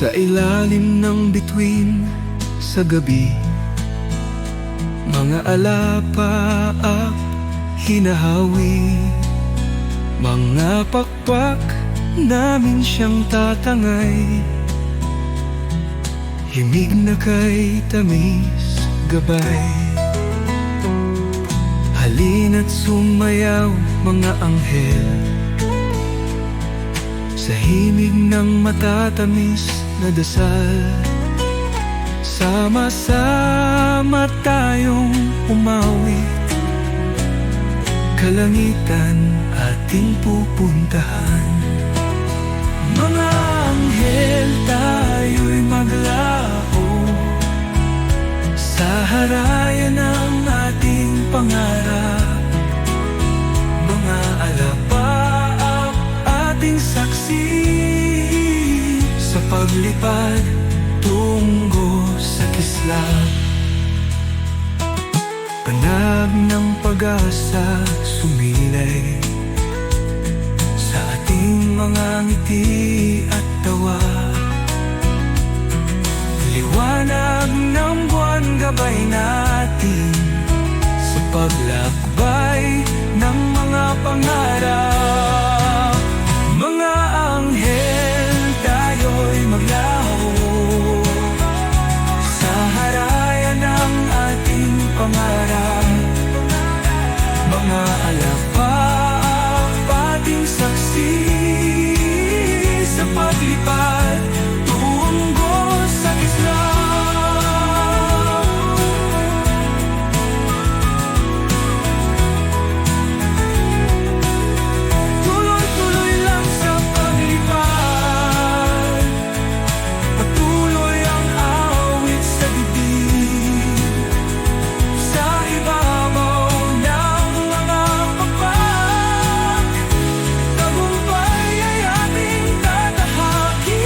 Sa ilalim ng bituin sa gabi, mga alapaap hinahawi. Mga pakpak namin siyang tatangay, himig na kay tamis gabay. Halina't sumayaw mga anghel, sa himig ng matatamis na dasal. Sama-sama tayong umawit, kalangitan ating pupuntahan. Mga anghel, tayo'y maglao sa harayan ng ating pangarap. Mga alapaap ating saksi sa paglipad tungo sa kislap. Panag ng pag-asa sumilay sa ating mga ngiti at tawa. Liwanag ng buwan gabay natin sa paglakbay ng mga pangarap. Mga anghel, tayo'y maglaho sa harayan ng ating pangarap. Mga alapaap ating saksi sa paglipad tungo sa kislap. Tuloy-tuloy lang sa paglipad, patuloy ang awit sa bibig. Sa ibabaw ng mga pakpak, tagumpay ay ating tatahakin.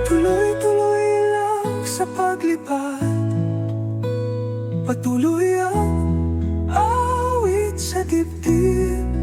Tuloy-tuloy lang sa paglipad, patuloy ang awit sa dibdib.